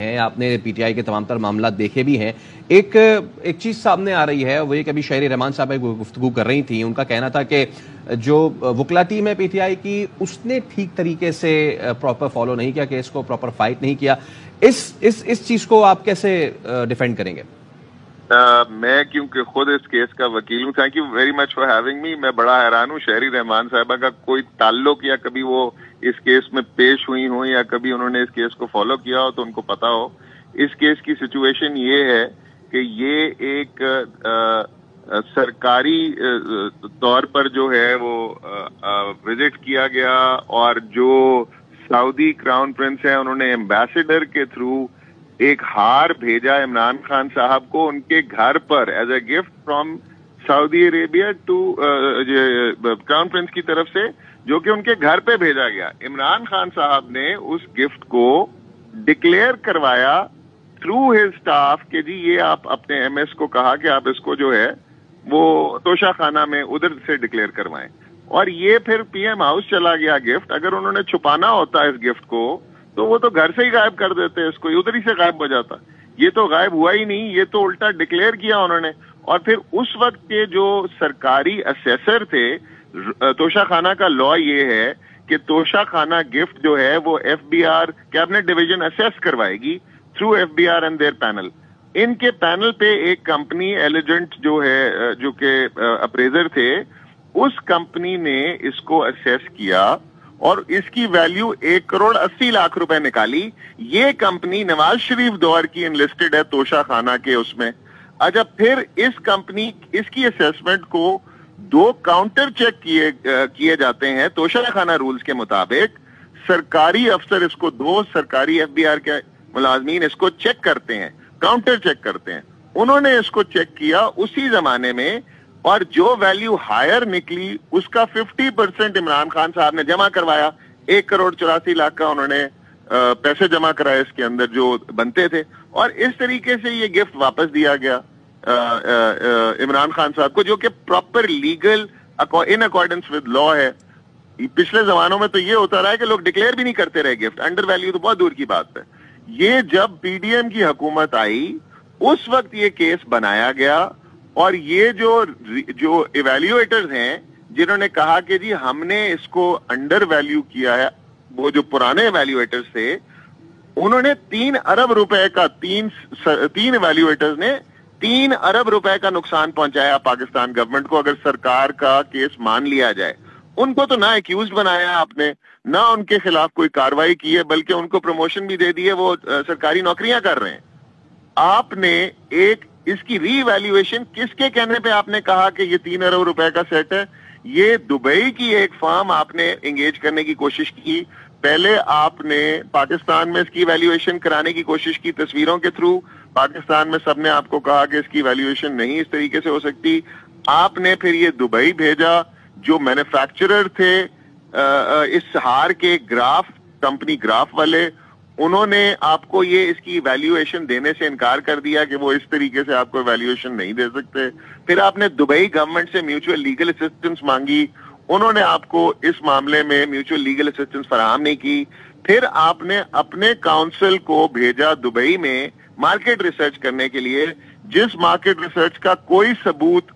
ہیں, آپ نے پی ٹی آئی کے تمام تر معاملات دیکھے بھی ہیں. ایک چیز سامنے آ رہی ہے, وہ یہ کہ ابھی شہری رحمان صاحب گفتگو کر رہی تھیں, ان کا کہنا تھا کہ جو وکلا ٹیم ہے پی ٹی آئی کی, اس نے ٹھیک طریقے سے پراپر فالو نہیں کیا, کیس کو پراپر فائٹ نہیں کیا. اس چیز کو آپ کیسے ڈیفینڈ کریں گے؟ میں کیونکہ خود اس کیس کا وکیل ہوں. Thank you very much for having me. میں بڑا حیران ہوں شہری رحمان صاحبہ کا کوئی تعلق یا کبھی وہ اس کیس میں پیش ہوئی ہوں یا کبھی انہوں نے اس کیس کو فالو کیا ہو تو ان کو پتا ہو. اس کیس کی سچویشن یہ ہے کہ یہ ایک سرکاری طور پر جو ہے وہ وزٹ کیا گیا, اور جو سعودی کراؤن پرنس ہیں انہوں نے ایمبیسڈر کے تھرو ایک ہار بھیجا عمران خان صاحب کو ان کے گھر پر as a gift from Saudi Arabia to crown prince کی طرف سے, جو کہ ان کے گھر پہ بھیجا گیا. عمران خان صاحب نے اس گفٹ کو ڈکلیئر کروایا تھرو ہز اسٹاف کہ جی یہ آپ اپنے ایم ایس کو کہا کہ آپ اس کو جو ہے وہ توشہ خانہ میں ادھر سے ڈکلیئر کروائیں, اور یہ پھر پی ایم ہاؤس چلا گیا گفٹ. اگر انہوں نے چھپانا ہوتا اس گفٹ کو تو وہ تو گھر سے ہی غائب کر دیتے, اس کو ادھر ہی سے غائب ہو جاتا. یہ تو غائب ہوا ہی نہیں, یہ تو الٹا ڈکلیئر کیا انہوں نے. اور پھر اس وقت کے جو سرکاری اسیسر تھے, توشہ خانہ کا لا یہ ہے کہ توشہ خانہ گفٹ جو ہے وہ F B R cabinet division assess کروائے گی through F B R and their panel. ان کے پینل پہ ایک کمپنی ایلیجنٹ جو ہے, جو کہ اپریزر تھے, اس کمپنی نے اس کو اسیس کیا اور اس کی ویلیو 1,80,00,000 روپے نکالی. یہ کمپنی نواز شریف دور کی انلسٹڈ ہے توشہ خانہ کے اس میں. اچھا, پھر اس کمپنی اس کی اسیسمنٹ کو 2 کاؤنٹر چیک کیے جاتے ہیں توشہ خانہ رولز کے مطابق. سرکاری افسر اس کو 2 سرکاری ایف بی آر کے ملازمین اس کو چیک کرتے ہیں, کاؤنٹر چیک کرتے ہیں. انہوں نے اس کو چیک کیا اسی زمانے میں, اور جو ویلیو ہائر نکلی اس کا 50% عمران خان صاحب نے جمع کروایا. 1,84,00,000 کا انہوں نے پیسے جمع کرائے اس کے اندر جو بنتے تھے, اور اس طریقے سے یہ گفٹ واپس دیا گیا عمران خان صاحب کو, جو کہ proper legal in accordance with law ہے. پچھلے زمانوں میں تو یہ ہوتا رہا ہے کہ لوگ ڈکلیئر بھی نہیں کرتے رہے گفٹ, انڈر ویلیو تو بہت دور کی بات ہے. یہ جب پی ڈی ایم کی حکومت آئی اس وقت یہ کیس بنایا گیا, اور یہ جو ایویلیویٹرز ہیں جنہوں نے کہا کہ جی ہم نے اس کو انڈر ویلیو کیا ہے, وہ جو پرانے ایویلیویٹرز تھے انہوں نے 3 ارب روپے کا تین ایویلیویٹرز نے 3 ارب روپے کا نقصان پہنچایا پاکستان گورنمنٹ کو. اگر سرکار کا کیس مان لیا جائے, ان کو تو نہ ایکیوزڈ بنایا آپ نے, نہ ان کے خلاف کوئی کاروائی کی ہے, بلکہ ان کو پروموشن بھی دے دی ہے, وہ سرکاری نوکریاں کر رہے ہیں. آپ نے ایک اس کی ری ایویلیویشن کس کے کہنے پہ آپ نے کہا کہ یہ 3 ارب روپے کا سیٹ ہے؟ یہ دبئی کی ایک فرم آپ نے انگیج کرنے کی کوشش کی. پہلے آپ نے پاکستان میں اس کی ایویلیویشن کرانے کی کوشش کی تصویروں کے تھرو. پاکستان میں سب نے آپ کو کہا کہ اس کی ایویلیویشن نہیں اس طریقے سے ہو سکتی. آپ نے پھر یہ دبئی بھیجا, جو مینوفیکچرر تھے اس ہار کے گراف کمپنی گراف والے, انہوں نے آپ کو یہ اس کی ایویلیویشن دینے سے انکار کر دیا کہ وہ اس طریقے سے آپ کو ایویلیویشن نہیں دے سکتے. پھر آپ نے دبئی گورنمنٹ سے میوچل لیگل اسسٹنس مانگی, انہوں نے آپ کو اس معاملے میں میوچل لیگل اسسٹنس فراہم نہیں کی. پھر آپ نے اپنے کاؤنسل کو بھیجا دبئی میں مارکیٹ ریسرچ کرنے کے لیے, جس مارکیٹ ریسرچ کا کوئی ثبوت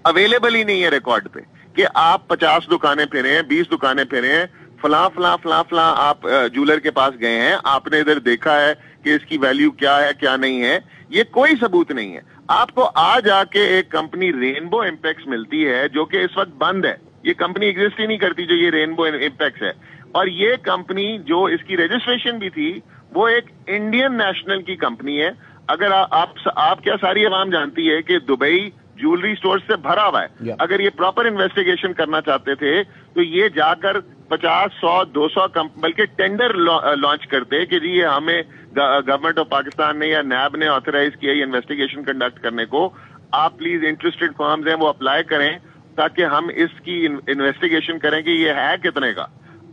اویلیبل ہی نہیں ہے ریکارڈ پہ, کہ آپ 50 دکانیں پھرے ہیں, 20 دکانیں پھرے ہیں, فلاں فلاں فلاں فلاں آپ جولر کے پاس گئے ہیں, آپ نے ادھر دیکھا ہے کہ اس کی ویلیو کیا ہے کیا نہیں ہے. یہ کوئی ثبوت نہیں ہے. آپ کو آ جا کے ایک کمپنی رینبو امپیکس ملتی ہے جو کہ اس وقت بند ہے. یہ کمپنی ایگزسٹ ہی نہیں کرتی جو یہ رینبو امپیکس ہے. اور یہ کمپنی جو اس کی رجسٹریشن بھی تھی وہ ایک انڈین نیشنل کی کمپنی ہے. اگر آپ کیا ساری عوام جانتی ہے کہ دبئی جولری سٹور سے بھرا ہوا ہے. اگر یہ پراپر انویسٹیگیشن کرنا چاہتے تھے تو یہ جا کر 50 100 200 بلکہ ٹینڈر لانچ کرتے کہ جی یہ ہمیں گورنمنٹ آف پاکستان نے یا نیب نے آتھرائز کیا یہ انویسٹیگیشن کنڈکٹ کرنے کو. آپ پلیز انٹرسٹڈ فرمز ہیں وہ اپلائی کریں تاکہ ہم اس کی انویسٹیگیشن کریں کہ یہ ہے کتنے کا.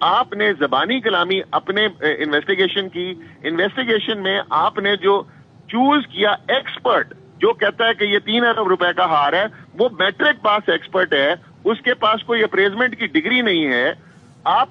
آپ نے زبانی کلامی اپنے انویسٹیگیشن کی. انویسٹیگیشن میں آپ نے جو چوز کیا ایکسپرٹ جو کہتا ہے کہ یہ 3 ارب روپے کا ہار ہے, وہ میٹرک پاس ایکسپرٹ ہے, اس کے پاس کوئی اپریزمنٹ کی ڈگری نہیں ہے. آپ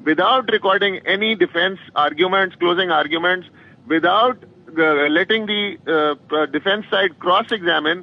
without recording any defense arguments, closing arguments, without letting the defense side cross-examine,